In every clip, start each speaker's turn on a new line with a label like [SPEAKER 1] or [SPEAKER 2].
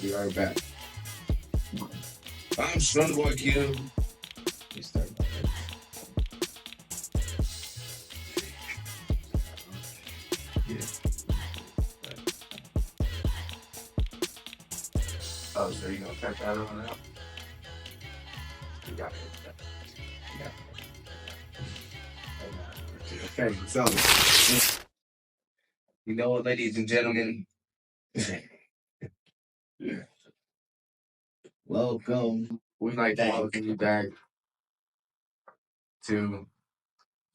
[SPEAKER 1] be right back. I'm Son Boy Q. We start about this. Oh, so you gonna cut that on out? You got it. You got it. Okay, so you know what, ladies and gentlemen, welcome. We'd like to welcome you back to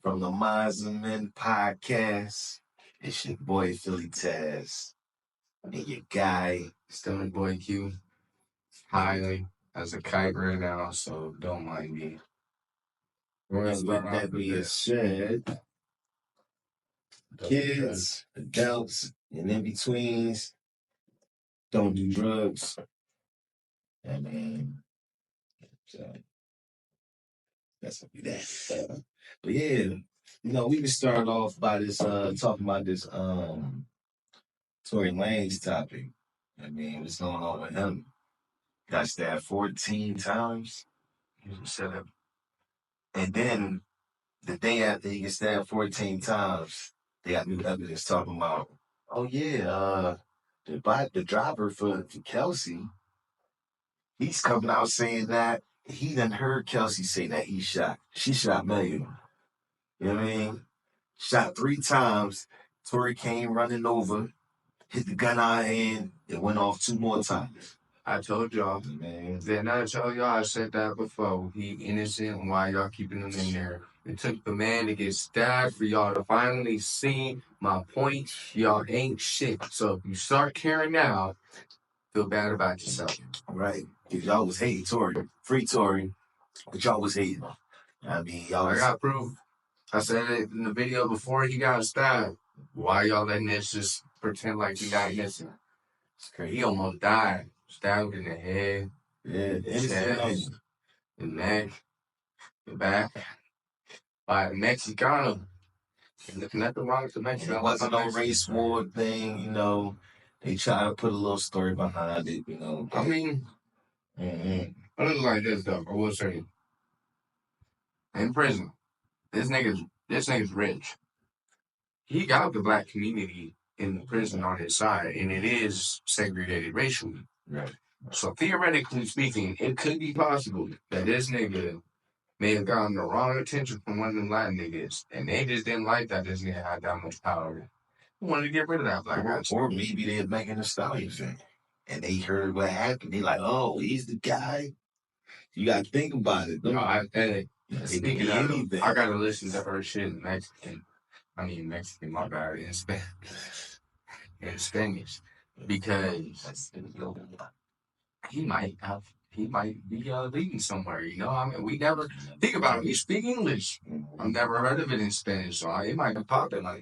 [SPEAKER 2] From the Minds of Men podcast. It's your boy Philly Taz and your guy
[SPEAKER 1] Stone Boy Q. Highly as a kite right now, so don't mind me. We're gonna start
[SPEAKER 2] with
[SPEAKER 1] off
[SPEAKER 2] that
[SPEAKER 1] with
[SPEAKER 2] being
[SPEAKER 1] this.
[SPEAKER 2] said, kids, adults, and in-betweens, don't do drugs. I mean, so that's that. But yeah, we can start off by this talking about this Tory Lanez topic. I mean, what's going on with him? Got stabbed 14 times. Shut up. And then the day after he gets stabbed 14 times, they got new evidence talking about, oh yeah, the driver for Kelsey, he's coming out saying that he done heard Kelsey say that she shot Megan. You know what I mean? Shot 3 times. Tory came running over, hit the gun out of hand, and went off 2 more times.
[SPEAKER 1] I told y'all,
[SPEAKER 2] Man.
[SPEAKER 1] Then I told y'all, I said that before. He innocent. Why y'all keeping him in there? It took the man to get stabbed for y'all to finally see my point. Y'all ain't shit. So if you start caring now, feel bad about yourself.
[SPEAKER 2] Right. Because y'all was hating Tory. Free Tory. But y'all was hating. I mean, y'all
[SPEAKER 1] I got proof. I said it in the video before he got stabbed. Why y'all letting this just pretend like he not innocent?
[SPEAKER 2] It's crazy.
[SPEAKER 1] He almost died. Stabbed in the head, chest, the neck, the back, by a Mexicano. Nothing wrong with the Mexican.
[SPEAKER 2] It wasn't no race war thing, They try to put a little story behind it,
[SPEAKER 1] I mean, I look like this though. I will say, in prison, this nigga's rich. He got the black community in the prison on his side, and it is segregated racially.
[SPEAKER 2] Right.
[SPEAKER 1] So theoretically speaking, it could be possible that this nigga may have gotten the wrong attention from one of them Latin niggas, and they just didn't like that this nigga had that much power. They wanted to get rid of that black guy.
[SPEAKER 2] Or maybe they're making a Stallion thing. And they heard what happened. They like, oh, he's the guy. You got to think about it.
[SPEAKER 1] No, speaking of,
[SPEAKER 2] anything.
[SPEAKER 1] I got to listen to her shit in Mexican. Mexican, my bad, in Spanish. In Spanish. Because he might be leading somewhere, we never think about it. We speak English. I've never heard of it in Spanish, so it might be popping like.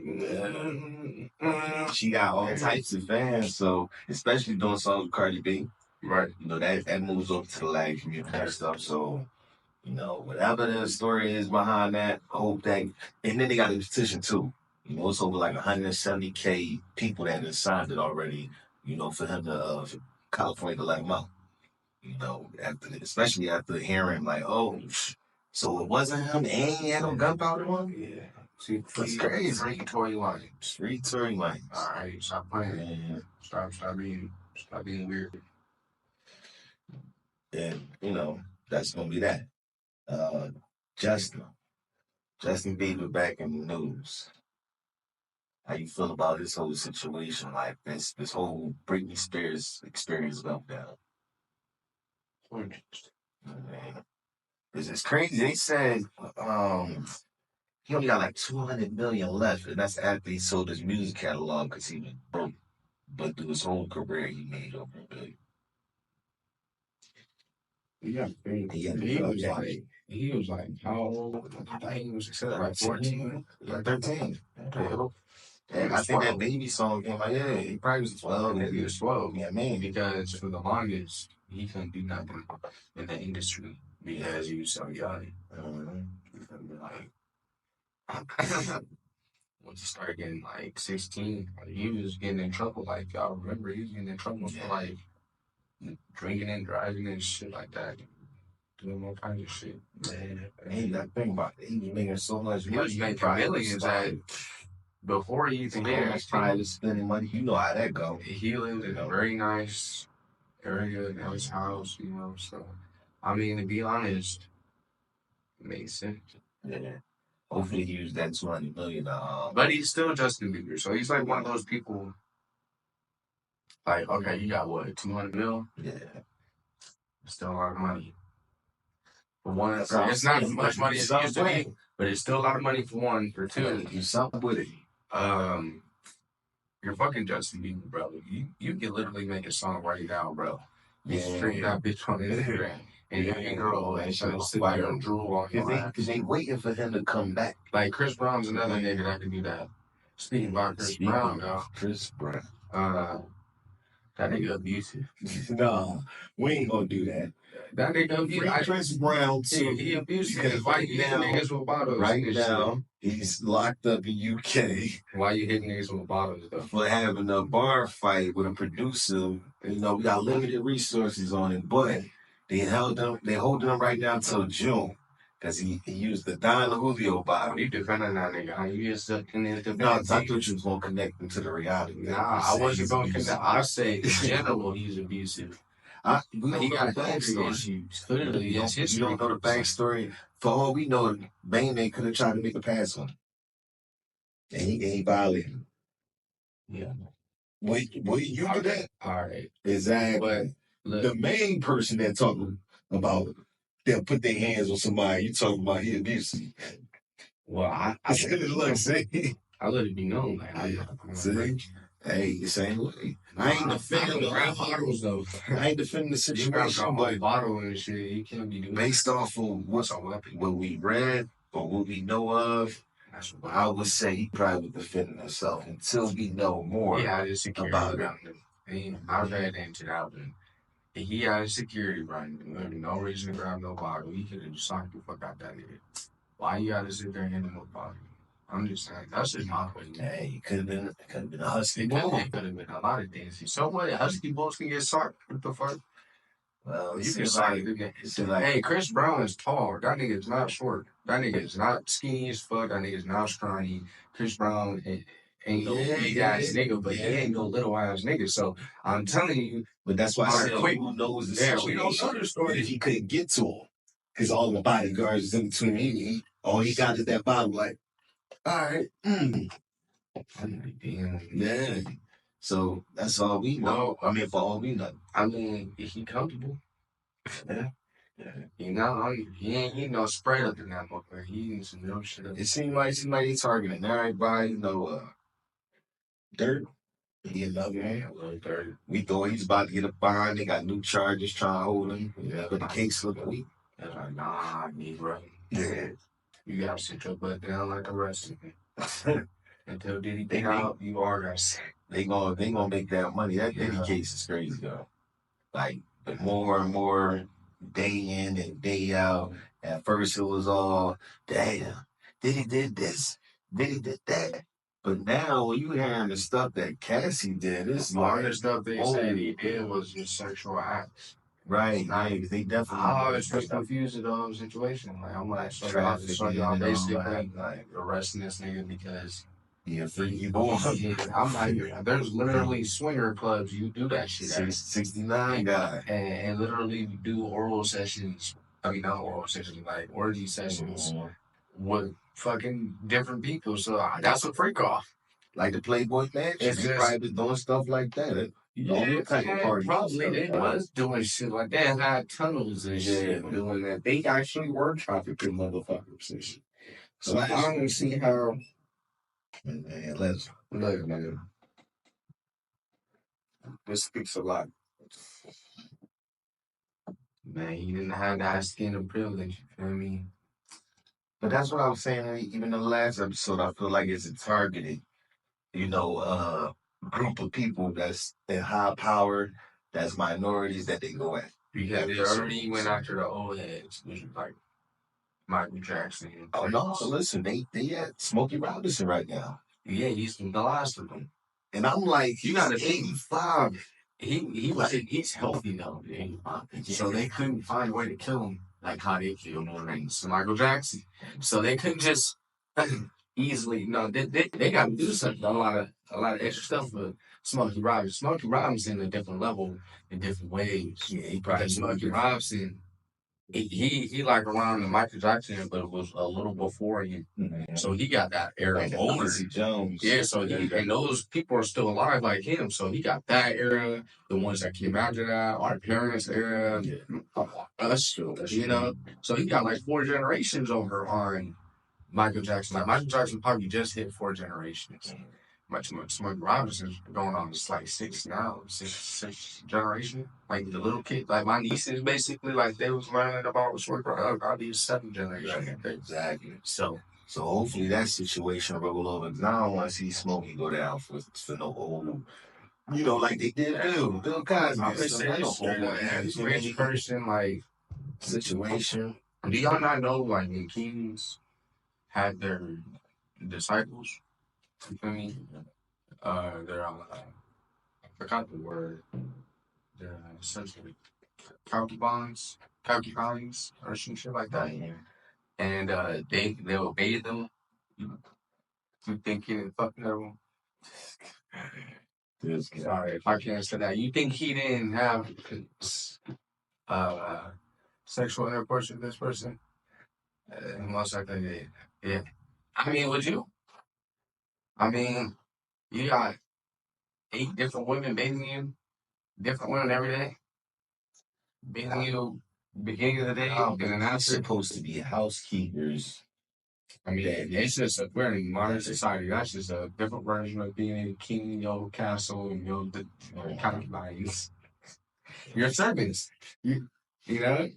[SPEAKER 2] She got all types of fans, so especially doing songs with Cardi B.
[SPEAKER 1] Right.
[SPEAKER 2] That moves over to the Latin community and stuff. So, whatever the story is behind that, I hope that. And then they got a petition too. It's over like 170K people that have signed it already. For him to for California to let him out. Especially after hearing like, oh, so it wasn't him and he had no gunpowder on him?
[SPEAKER 1] Yeah. See,
[SPEAKER 2] that's crazy.
[SPEAKER 1] Free Tory Lanez.
[SPEAKER 2] Free Tory Lanez.
[SPEAKER 1] All right, stop playing. Yeah. Stop being weird.
[SPEAKER 2] And that's gonna be that. Justin Bieber back in the news. How you feel about this whole situation, like this whole Britney Spears experience going down? It's crazy. They said he only got like 200 million left, and that's after he sold his music catalog because he was broke. But through his whole career, he made over $1 billion.
[SPEAKER 1] He was like, how old? I think he was like 14,
[SPEAKER 2] like 13. And I think that baby song came out, he probably was 12.
[SPEAKER 1] Maybe he was 12.
[SPEAKER 2] Yeah, man.
[SPEAKER 1] Because for the longest, he couldn't do nothing in the industry because he was so young. Once he started getting like 16, he was getting in trouble. Like, y'all remember, he was getting in trouble for like drinking and driving and shit like that. Doing all kinds of shit.
[SPEAKER 2] Man, and you gotta think about it. He was making so much
[SPEAKER 1] He
[SPEAKER 2] money.
[SPEAKER 1] was making millions before he even had his
[SPEAKER 2] private spending money. You know how that go.
[SPEAKER 1] He lived in a very nice area, nice house, so I mean, to be honest, it makes sense.
[SPEAKER 2] Yeah. Hopefully he used that 200 million.
[SPEAKER 1] But he's still Justin Bieber, so he's like one of those people. Like, okay, you got what, 200 mil?
[SPEAKER 2] Yeah.
[SPEAKER 1] Still a lot of money. For one, it's not as much money as it used to be, but it's still a lot of money for one. For two,
[SPEAKER 2] do something with it.
[SPEAKER 1] You're fucking Justin Bieber, bro. You can literally make a song right now, bro. You stream that bitch on Instagram. And you can girl and she'll sit there and drool on your lap.
[SPEAKER 2] Because they waiting for him to come back.
[SPEAKER 1] Like Chris Brown's another nigga that can do that. Speaking about Chris Brown, though.
[SPEAKER 2] Chris Brown.
[SPEAKER 1] That nigga abusive.
[SPEAKER 2] No, we ain't gonna do that.
[SPEAKER 1] That nigga abusive.
[SPEAKER 2] Chris Brown too.
[SPEAKER 1] He abusive. Because why you hitting niggas with bottles?
[SPEAKER 2] Right now, he's locked up in UK.
[SPEAKER 1] Why you hitting niggas with bottles though?
[SPEAKER 2] For having a bar fight with a producer. You know, we got limited resources on it, but they holding him right now till June. Because he used the Don Julio bottle.
[SPEAKER 1] You defending that nigga. You just connected.
[SPEAKER 2] No, I thought you was going to connect him to the reality.
[SPEAKER 1] Nah, I wasn't going to connect. I say in general he's abusive.
[SPEAKER 2] He got backstory issues. Clearly, you don't know the backstory. For all we know, Bane could have tried to make a pass on him. And he violated him.
[SPEAKER 1] Yeah.
[SPEAKER 2] Well, you do that?
[SPEAKER 1] All right.
[SPEAKER 2] Exactly. But the main person that talking about they'll put their hands on somebody, you talking about he abusive.
[SPEAKER 1] Well, I let it be known. Like,
[SPEAKER 2] hey, the same way. I ain't defending the bottles though. I ain't defending the situation, but
[SPEAKER 1] bottle and shit, you can't be doing
[SPEAKER 2] based off of what we read or what we know of. I would say he probably was defending himself until we know more about it.
[SPEAKER 1] I read into that one. He had a security run. There no reason to grab no bottle. He could have just socked the fuck out that nigga. Why you gotta sit there and hit him with a bottle? I'm just saying, that's just my opinion.
[SPEAKER 2] Hey, it could have been a husky
[SPEAKER 1] bull. It could have been a lot of things. So what? Husky bulls can get socked. What the fuck?
[SPEAKER 2] Well,
[SPEAKER 1] you can sock hey, Chris Brown is tall. That nigga is not short. That nigga is not skinny as fuck. That nigga is not scrawny. Chris Brown ain't no big ass nigga, but he ain't no little ass nigga. So I'm telling you.
[SPEAKER 2] But that's why I said who knows the situation. We don't know the story if he couldn't get to him. Because all the bodyguards is in between. All he got is that bottle, like, all right. Yeah. So that's all we know. I mean, for all we know.
[SPEAKER 1] I mean, is he comfortable? Yeah. You know, he ain't no spread up in that motherfucker. He eating some real shit up.
[SPEAKER 2] It seemed like he targeting everybody, Dirt. He another hand. We thought he's about to get a bond. They got new charges trying to hold him. Yeah, but the case look weak.
[SPEAKER 1] They're like, nah, Negro. Yeah. You gotta sit your butt down like the rest of them. Until Diddy get out, you are gonna sit.
[SPEAKER 2] They gonna make that money. That Diddy case is crazy, though. Like, the more and more day in and day out. At first it was all, damn, Diddy did this, Diddy did that. But now when you hearing the stuff that Cassie did, it's
[SPEAKER 1] like the stuff they said he did was just sexual acts.
[SPEAKER 2] Right, nice. They definitely.
[SPEAKER 1] I always was confused in the situation. Like, I'm like, so y'all basically like arresting this nigga because
[SPEAKER 2] freaky
[SPEAKER 1] boy. I'm like, there's literally swinger clubs you do that shit at.
[SPEAKER 2] 69 guy.
[SPEAKER 1] And literally do oral sessions. I mean, not oral sessions, like orgy sessions with fucking different people. So that's a freak off.
[SPEAKER 2] Like the Playboy Mansion. They probably been doing stuff like that.
[SPEAKER 1] Probably they was doing shit like that. Had tunnels and shit doing that. They actually were trafficking motherfuckers. So I don't see how.
[SPEAKER 2] Man, let's
[SPEAKER 1] look, man. This speaks a lot. Man, he didn't have that skin of privilege. You feel me?
[SPEAKER 2] But that's what I was saying. Even in the last episode, I feel like it's a targeted, group of people that's in high power, that's minorities that they go at.
[SPEAKER 1] Because they already went after the old heads, which was like Michael Jackson.
[SPEAKER 2] Oh no! So listen, they at Smokey Robinson right now.
[SPEAKER 1] Yeah, he's the last of them.
[SPEAKER 2] And I'm like,
[SPEAKER 1] you got to 85. he's healthy though, man. So they couldn't find a way to kill him like how they killed Michael Jackson. So they couldn't just easily. No, they got to do something. A lot of extra stuff for Smokey Robinson. Smokey Robinson a different level in different ways.
[SPEAKER 2] Yeah, he probably
[SPEAKER 1] Because Smokey Robinson. He like around the Michael Jackson, but it was a little before him.
[SPEAKER 2] Mm-hmm.
[SPEAKER 1] So he got that era
[SPEAKER 2] like
[SPEAKER 1] older.
[SPEAKER 2] Jones.
[SPEAKER 1] Yeah, so and those people are still alive like him. So he got that era, the ones that came after that, our parents' era, us, you know. So he got like 4 generations over on Michael Jackson. Like Michael Jackson probably just hit 4 generations. Much Smokey Robinson's going on it's like 6 now, six generation. Like the little kid, like my nieces basically, like they was learning about Smokey Robinson. I'll be 7 generation.
[SPEAKER 2] Right. Exactly.
[SPEAKER 1] So
[SPEAKER 2] hopefully that situation roll over. Because I don't want to see Smokey go down for no old, like they did Bill Cosby.
[SPEAKER 1] I'm just saying, a rich person like
[SPEAKER 2] situation.
[SPEAKER 1] Do y'all not know like when kings had their disciples? You feel me? They're I forgot the word. They're essentially concubines, or some shit like that. And they obeyed them. You think he didn't fuck them? Sorry if I can't say that. You think he didn't have uh sexual intercourse with this person? Most likely did. Yeah. I mean, would you? I mean, you got 8 different women bathing you, different women every day, bathing you beginning of the day, and then after.
[SPEAKER 2] Supposed to be housekeepers.
[SPEAKER 1] I mean, it's just we're in modern society. That's just a different version of being a king in your castle and your concubines. Your servants. You know?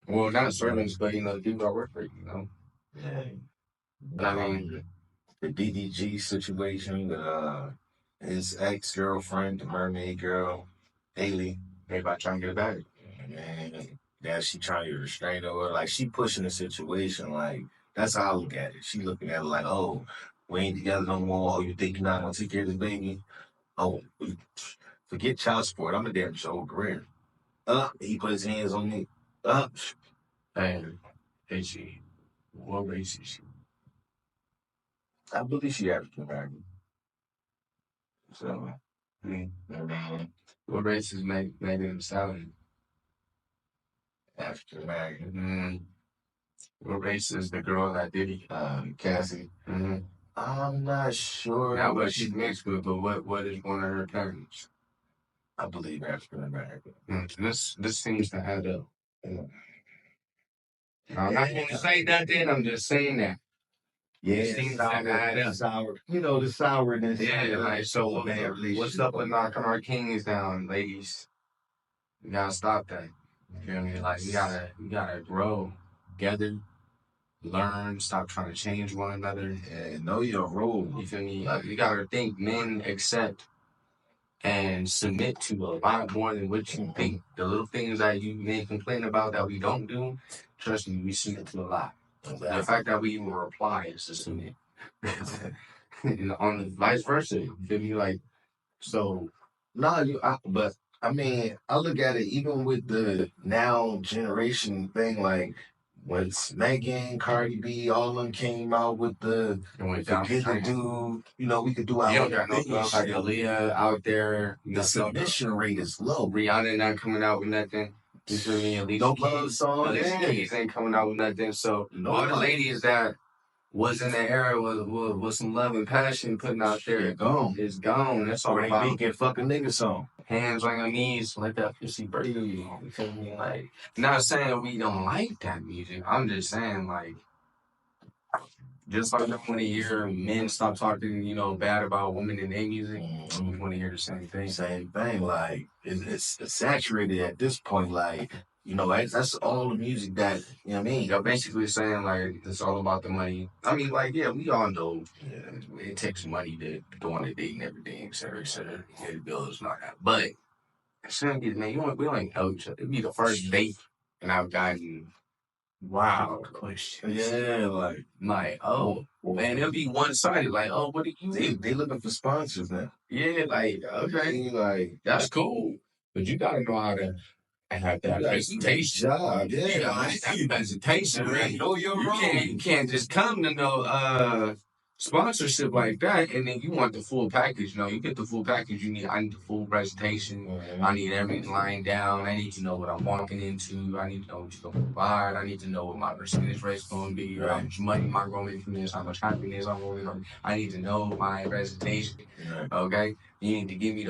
[SPEAKER 1] Well, not servants, but people that work for you,
[SPEAKER 2] Yeah.
[SPEAKER 1] But I mean,
[SPEAKER 2] the DDG situation with his ex-girlfriend, the mermaid girl, Haley.
[SPEAKER 1] everybody trying to get it back.
[SPEAKER 2] Man, that she trying to restrain her. Like, she pushing the situation. Like, that's how I look at it. She looking at it like, oh, we ain't together no more. Oh, you think you're not going to take care of this baby? Oh, forget child support. I'm a damn show career. He put his hands on me.
[SPEAKER 1] And is she? What race is she?
[SPEAKER 2] I believe she African American.
[SPEAKER 1] So, what race is Megan Thee Stallion?
[SPEAKER 2] African American.
[SPEAKER 1] What race is the girl that did it?
[SPEAKER 2] Cassie. I'm not sure.
[SPEAKER 1] Not what she's mixed with, but what is one of her parents?
[SPEAKER 2] I believe African American.
[SPEAKER 1] This seems to add up. I'm not going to say nothing. I'm just saying that.
[SPEAKER 2] Yeah,
[SPEAKER 1] it seems to add up.
[SPEAKER 2] Sour. The sourness.
[SPEAKER 1] Yeah, like so. What's up with knocking our kings down, ladies? You gotta stop that. You feel me? Like we gotta grow together, learn, stop trying to change one another.
[SPEAKER 2] Yeah, know your role.
[SPEAKER 1] You feel me? Like, you gotta think men accept and submit to a lot more than what you think. The little things that you may complain about that we don't do, trust me, we submit to a lot. Exactly. The fact that we even reply is to submit. On the vice versa, you feel me? Like, so.
[SPEAKER 2] No, but I mean, I look at it even with the now generation thing, like when Megan, Cardi B, all of them came out with the forget to do, we could do our
[SPEAKER 1] own thing. Like Aaliyah out there,
[SPEAKER 2] the submission rate is low.
[SPEAKER 1] Rihanna not coming out with nothing. You feel me? At least
[SPEAKER 2] no love song.
[SPEAKER 1] Keys ain't coming out with nothing. So all the ladies that was in the era with some love and passion putting out there, it's gone. That's all about
[SPEAKER 2] making fucking nigga song.
[SPEAKER 1] Hands on your knees, let that pussy breathe. You feel me? Like, not saying we don't like that music. I'm just saying, like, just like when you hear men stop talking, bad about women in their music, we want to hear the same thing.
[SPEAKER 2] Same thing. Like, it's saturated at this point. Like, that's all the music that,
[SPEAKER 1] I mean? You're basically saying, like, it's all about the money. I mean, like, yeah, we all know it takes money to go on a date and everything, et cetera, et cetera. Yeah, the bills, not that. But, man, we don't know each other. It'd be the first date, and I've gotten wild questions.
[SPEAKER 2] Yeah,
[SPEAKER 1] like, oh, man, it'll be one-sided. Like, oh, what do you do?
[SPEAKER 2] they looking for sponsors now.
[SPEAKER 1] Yeah, like, okay,
[SPEAKER 2] Like
[SPEAKER 1] that's cool. But you gotta know how to have that presentation.
[SPEAKER 2] job, yeah.
[SPEAKER 1] You know, that presentation, right?
[SPEAKER 2] Know your
[SPEAKER 1] You
[SPEAKER 2] role.
[SPEAKER 1] can't just come to no sponsorship like that and then you want the full package. No, you get the full package. I need the full presentation. I need everything lying down. I need to know what I'm walking into. I need to know what you're gonna provide. I need to know what my percentage rate's gonna be, how much money am I gonna make from this, how much happiness I'm gonna make. I need to know my presentation. Okay? You need to give me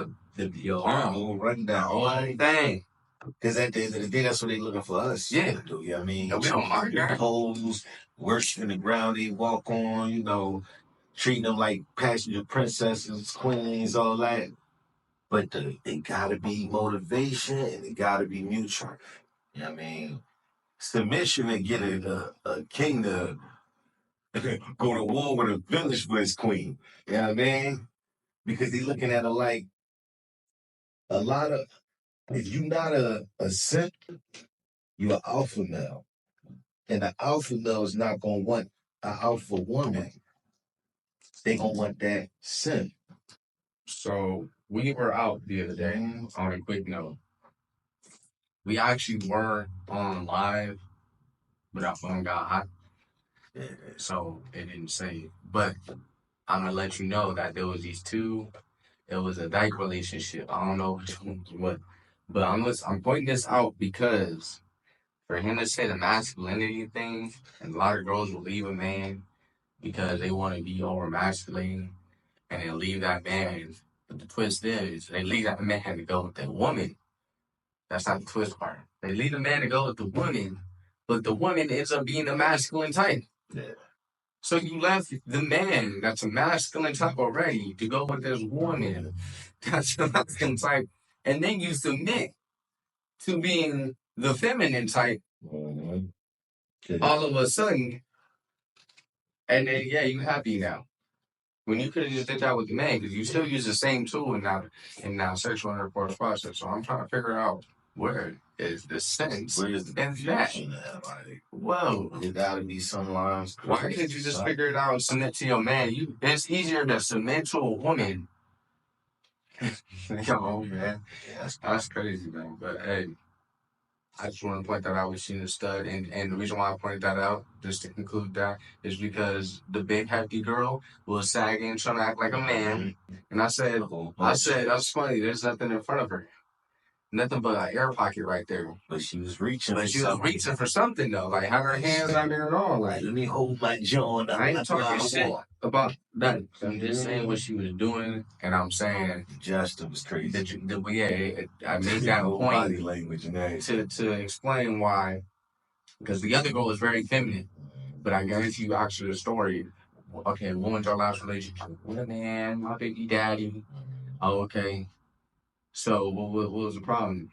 [SPEAKER 1] your
[SPEAKER 2] whole rundown,
[SPEAKER 1] whole thing.
[SPEAKER 2] Because at the end of the day, that's what they looking for us.
[SPEAKER 1] Yeah.
[SPEAKER 2] To do. You know what I mean?
[SPEAKER 1] We don't mind that.
[SPEAKER 2] Pose, worshiping the ground they walk on, treating them like passenger princesses, queens, all that. But it gotta be motivation and it gotta be mutual. You know what I mean? Submission and get a king to go to war with a village for his queen. You know what I mean? Because they looking at it like a lot of, if you're not a simp, you're an alpha male. And the alpha male is not going to want an alpha woman. They going to want that simp.
[SPEAKER 1] So we were out the other day on a quick note. We actually were on live, but our phone got hot. So it didn't save. But I'm going to let you know that there was these two. It was a dyke relationship. I don't know which one was what. But I'm pointing this out because for him to say the masculinity thing, and a lot of girls will leave a man because they want to be over masculine and then leave that man. But the twist is they leave that man to go with that woman. That's not the twist part. They leave the man to go with the woman, but the woman ends up being the masculine type.
[SPEAKER 2] Yeah.
[SPEAKER 1] So you left the man that's a masculine type already to go with this woman that's a masculine type, and then you submit to being the feminine type all of a sudden, and then you happy now. When you could have just did that with the man, because you still use the same tool in now sexual intercourse process. So I'm trying to figure out where is the sense
[SPEAKER 2] Where is the
[SPEAKER 1] in that. Whoa.
[SPEAKER 2] There gotta be some lines.
[SPEAKER 1] Why can't you just figure it out and submit to your man? It's easier to submit to a woman. Come on, man. Yeah, that's crazy, man. But hey, I just want to point that out with Sheena Stud, and the reason why I pointed that out, just to conclude that, is because the big hefty girl was sagging, trying to act like a man, and I said, that's funny. There's nothing in front of her, nothing but an air pocket right there.
[SPEAKER 2] But she was reaching.
[SPEAKER 1] But she was reaching for something though, like had her hands out there and all. Like,
[SPEAKER 2] let me hold my joint.
[SPEAKER 1] I ain't talking shit about nothing. I'm just saying what she was doing, and I'm saying
[SPEAKER 2] Justin was crazy.
[SPEAKER 1] I made that point
[SPEAKER 2] body language
[SPEAKER 1] to explain why, because the other girl is very feminine, but I guarantee you, actually, the story. Okay, what was your last relationship? With a man, my baby daddy. Oh, okay. So what was the problem?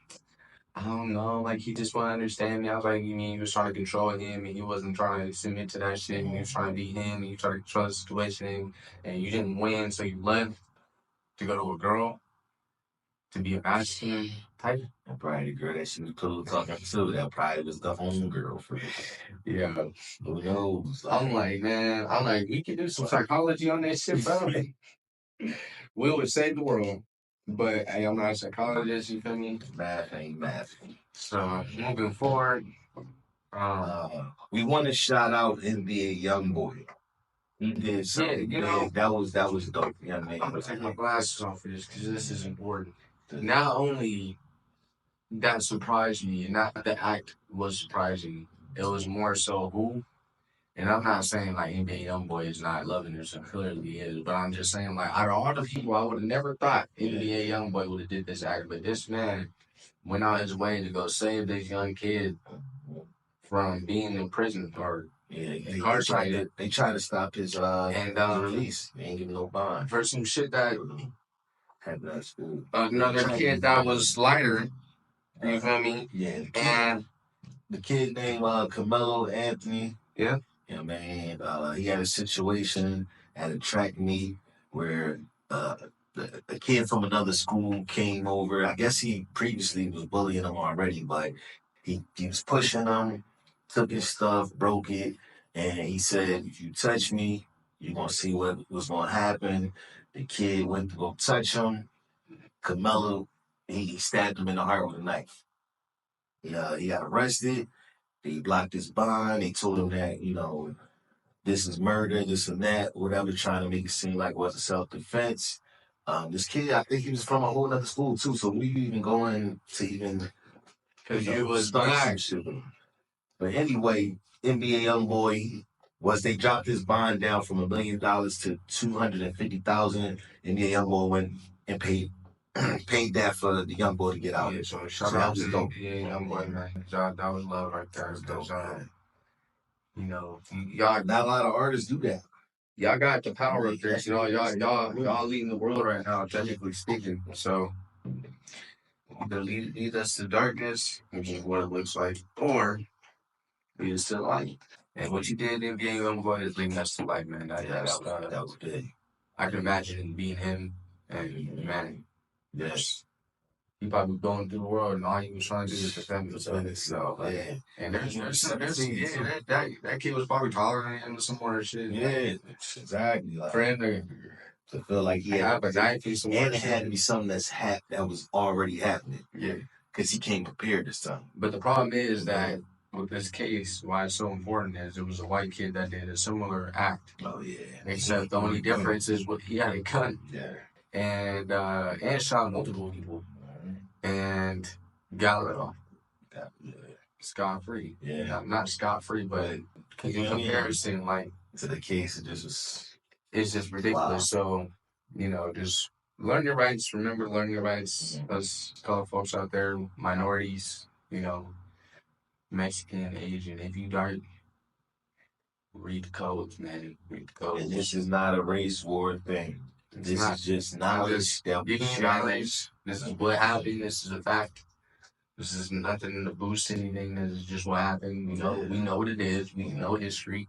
[SPEAKER 1] I don't know, like he just wouldn't understand me. I was like, you mean he was trying to control him and he wasn't trying to submit to that shit and he was trying to be him and you tried to control the situation and you didn't win, so you left to go to a girl to be a masculine type?
[SPEAKER 2] And probably the girl that she was cool talking to, that probably was the home girl for it.
[SPEAKER 1] Yeah.
[SPEAKER 2] Who knows?
[SPEAKER 1] I'm like, we could do some psychology on that shit, bro. We would save the world. But hey, I'm not a psychologist, you feel me?
[SPEAKER 2] Math ain't math.
[SPEAKER 1] So moving forward,
[SPEAKER 2] we want to shout out NBA Youngboy. He did something big. That was dope. You know what I mean?
[SPEAKER 1] I'm gonna take my glasses off for this because this is important. Not only that surprised me, and not the act was surprising, it was more so who. And I'm not saying like NBA Youngboy is not loving herself, clearly he is, but I'm just saying like out of all the people, I would have never thought NBA Youngboy would have did this act, but this man went out his way to go save this young kid from being in prison or incarcerated.
[SPEAKER 2] They tried to stop his release. They ain't giving no bond
[SPEAKER 1] for some shit that
[SPEAKER 2] had that school.
[SPEAKER 1] Another kid that was lighter. You feel me?
[SPEAKER 2] Yeah.
[SPEAKER 1] And
[SPEAKER 2] the kid named Carmelo Anthony.
[SPEAKER 1] Yeah.
[SPEAKER 2] Yeah, man. He had a situation at a track meet where a kid from another school came over. I guess he previously was bullying him already, but he was pushing him took his stuff, broke it, and he said, if you touch me, you're gonna see what's gonna happen. The kid went to go touch him. Camelo, he stabbed him in the heart with a knife. He got arrested. They blocked his bond. They told him that, this is murder, this and that, whatever, trying to make it seem like it was a self-defense. This kid, I think he was from a whole other school too. So we even going to even
[SPEAKER 1] Because you was
[SPEAKER 2] start some
[SPEAKER 1] black.
[SPEAKER 2] shit with him. But anyway, NBA YoungBoy they dropped his bond down from $1 million to $250,000. NBA YoungBoy went and paid that for the young boy to get out.
[SPEAKER 1] Yeah, so shout out to the NBA YoungBoy, man. That was love right there. That was dope, man. Y'all,
[SPEAKER 2] not a lot of artists do that.
[SPEAKER 1] Y'all got the power up there. Y'all leading the world right now, technically speaking. So either lead us to darkness, which is what it looks like, or lead us to light. And what you did in being YoungBoy is leading us to light, man. That was big. I can imagine being him, and man, yes. He probably going through the world, and all he was trying to do is defend himself. Yeah. And that kid was probably taller than him or some more shit.
[SPEAKER 2] Yeah, exactly.
[SPEAKER 1] For him
[SPEAKER 2] to feel like he had a knife, and it had to be something that was already happening. Yeah, because he came prepared this time.
[SPEAKER 1] But the problem is that with this case, why it's so important is it was a white kid that did a similar act.
[SPEAKER 2] Oh yeah.
[SPEAKER 1] Except the only difference is he had a gun.
[SPEAKER 2] Yeah.
[SPEAKER 1] And shot multiple people. And got let off. Scot free.
[SPEAKER 2] Yeah.
[SPEAKER 1] Not scot free, but in comparison, like
[SPEAKER 2] to the case,
[SPEAKER 1] it's just ridiculous. Wow. So, just learn your rights. Remember, learn your rights. Us color folks out there, minorities, Mexican, Asian. If you dark, read the codes, man. Read the codes.
[SPEAKER 2] And this is not a race war thing. This is just knowledge that we share.
[SPEAKER 1] This is what happened. This is a fact. This is nothing to boost anything. This is just what happened. We know what it is. We know history.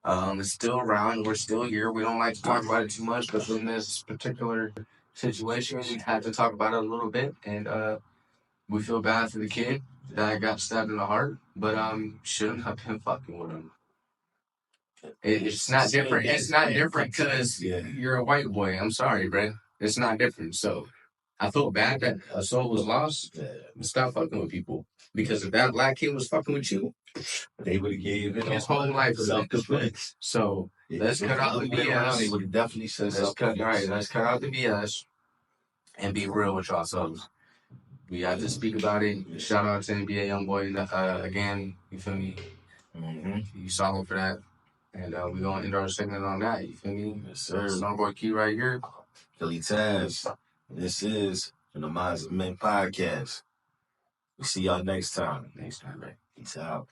[SPEAKER 1] It's still around. We're still here. We don't like to talk about it too much, but in this particular situation, we had to talk about it a little bit. And we feel bad for the kid that got stabbed in the heart, but shouldn't have been fucking with him. It's not different. It's not different because you're a white boy. I'm sorry, bro. It's not different. So I feel bad that a soul was lost. Stop fucking with people. Because if that black kid was fucking with you,
[SPEAKER 2] they would have gave it
[SPEAKER 1] his whole life self-defense. So let's cut out the BS.
[SPEAKER 2] They would have definitely said self-defense.
[SPEAKER 1] Let's cut out the BS and be real with ourselves. We have to speak about it. Shout out to NBA YoungBoy again. You feel me? Mm-hmm. You solid for that. And we're going to end our segment on that. You feel me?
[SPEAKER 2] Yes, sir.
[SPEAKER 1] Snowboard Key right here.
[SPEAKER 2] Philly Taz. This is the Minds of Men podcast. We'll see y'all next time.
[SPEAKER 1] Next time, man.
[SPEAKER 2] Peace out.